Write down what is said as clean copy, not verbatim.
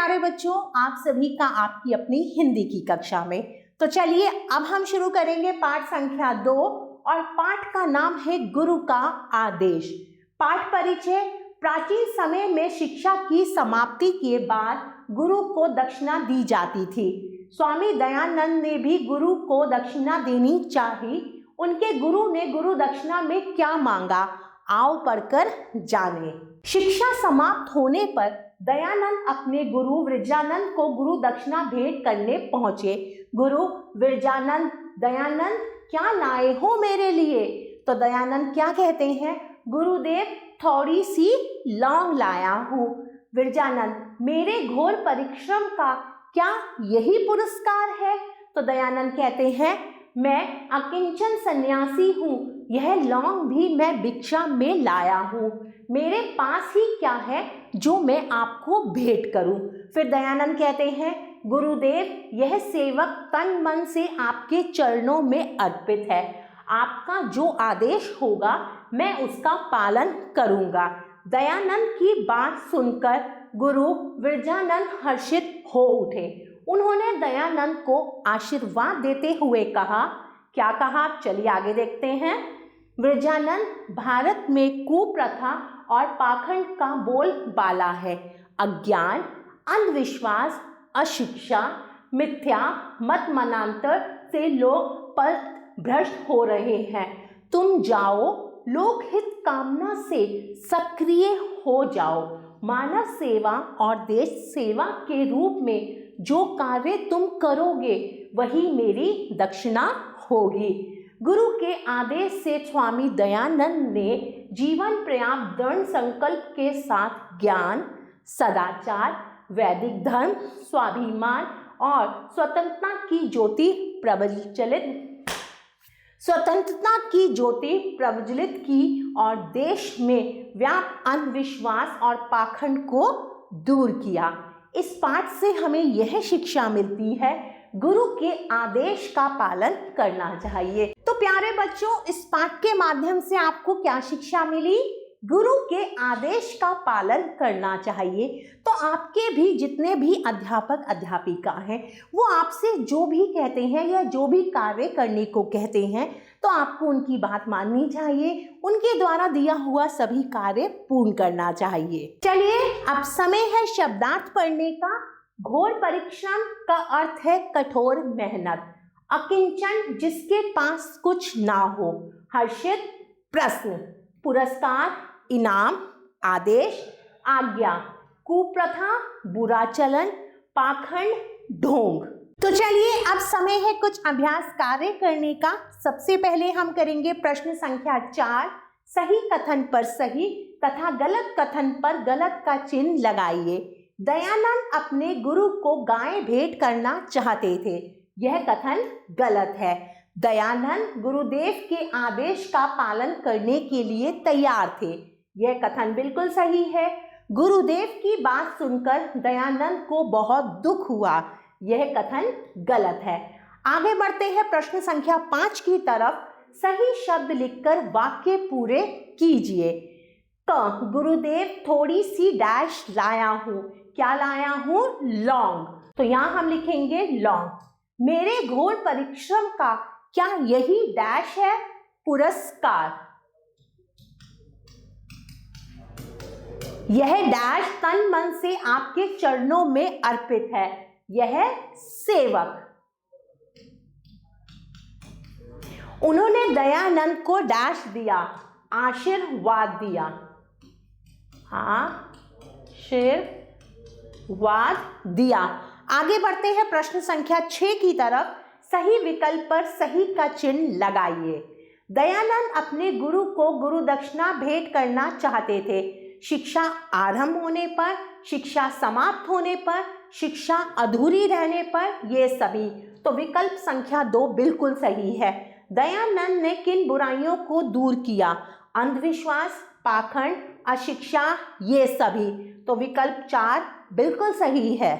प्यारे बच्चों, आप सभी का आपकी अपनी हिंदी की कक्षा में। तो चलिए अब हम शुरू करेंगे पाठ संख्या 2 और पाठ का नाम है गुरु का आदेश। पाठ परिचय। प्राचीन समय में शिक्षा की समाप्ति के बाद गुरु को दक्षिणा दी जाती थी। स्वामी दयानंद ने भी गुरु को दक्षिणा देनी चाहिए। उनके गुरु ने गुरु दक्षिणा में क्या मांगा, आओ पढ़कर जाने। शिक्षा समाप्त होने पर दयानंद अपने गुरु विरजानंद को गुरु दक्षिणा भेंट करने पहुंचे। गुरु विरजानंद, दयानंद क्या लाए हो मेरे लिए? तो दयानंद क्या कहते हैं, गुरुदेव थोड़ी सी लौंग लाया हूँ। विरजानंद, मेरे घोर परिश्रम का क्या यही पुरस्कार है? तो दयानंद कहते हैं, मैं अकिंचन सन्यासी हूँ, यह लौंग भी मैं भिक्षा में लाया हूँ। मेरे पास ही क्या है जो मैं आपको भेंट करूं? फिर दयानंद कहते हैं, गुरुदेव यह सेवक तन मन से आपके चरणों में अर्पित है। आपका जो आदेश होगा मैं उसका पालन करूंगा। दयानंद की बात सुनकर गुरु विरजानंद हर्षित हो उठे। उन्होंने दयानंद को आशीर्वाद देते हुए कहा, क्या कहा? चलिए आगे देखते हैं। विरजानंद, भारत में कुप्रथा और पाखंड का बोलबाला है। अज्ञान, अंधविश्वास, अशिक्षा, मिथ्या मत मनांतर से लोग पथ भ्रष्ट हो रहे हैं। तुम जाओ, लोकहित कामना से सक्रिय हो जाओ। मानव सेवा और देश सेवा के रूप में जो कार्य तुम करोगे वही मेरी दक्षिणा होगी। गुरु के आदेश से स्वामी दयानंद ने जीवन पर्याप्त दृढ़ संकल्प के साथ ज्ञान, सदाचार, वैदिक धर्म, स्वाभिमान और स्वतंत्रता की ज्योति प्रज्वलित की और देश में व्याप्त अंधविश्वास और पाखंड को दूर किया। इस पाठ से हमें यह शिक्षा मिलती है, गुरु के आदेश का पालन करना चाहिए। तो प्यारे बच्चों, इस पाठ के माध्यम से आपको क्या शिक्षा मिली? गुरु के आदेश का पालन करना चाहिए। तो आपके भी जितने भी अध्यापक अध्यापिका हैं वो आपसे जो भी कहते हैं या जो भी कार्य करने को कहते हैं तो आपको उनकी बात माननी चाहिए, उनके द्वारा दिया हुआ सभी कार्य पूर्ण करना चाहिए। चलिए अब समय है शब्दार्थ पढ़ने का। घोर परिश्रम का अर्थ है कठोर मेहनत। अकिंचन, जिसके पास कुछ ना हो। हर्षित, प्रश्न। पुरस्कार, इनाम। आदेश, आज्ञा। कुप्रथा, बुरा चलन। पाखंड, ढोंग। तो चलिए अब समय है कुछ अभ्यास कार्य करने का। सबसे पहले हम करेंगे प्रश्न संख्या 4। सही कथन पर सही तथा गलत कथन पर गलत का चिन्ह लगाइए। दयानंद अपने गुरु को गाय भेंट करना चाहते थे, यह कथन गलत है। दयानंद गुरुदेव के आदेश का पालन करने के लिए तैयार थे, यह कथन बिल्कुल सही है। गुरुदेव की बात सुनकर दयानंद को बहुत दुख हुआ, यह कथन गलत है। आगे बढ़ते हैं प्रश्न संख्या 5 की तरफ। सही शब्द लिखकर वाक्य पूरे कीजिए। गुरुदेव थोड़ी सी डैश लाया हूँ। क्या लाया हूँ? लौंग। तो यहाँ हम लिखेंगे लौंग। मेरे घोर परिश्रम का क्या यही डैश है? पुरस्कार। यह डैश तन मन से आपके चरणों में अर्पित है, यह सेवक। उन्होंने दयानंद को डैश दिया, आशीर्वाद दिया। आशीर्वाद दिया। आगे बढ़ते हैं प्रश्न संख्या 6 की तरफ। सही विकल्प पर सही का चिन्ह लगाइए। दयानंद अपने गुरु को गुरु दक्षिणा भेंट करना चाहते थे। शिक्षा आरंभ होने पर, शिक्षा समाप्त होने पर, शिक्षा अधूरी रहने पर, ये सभी। तो विकल्प संख्या 2 बिल्कुल सही है। दयानंद ने किन बुराइयों को दूर किया? अंधविश्वास, पाखंड, अशिक्षा, ये सभी। तो विकल्प 4 बिल्कुल सही है।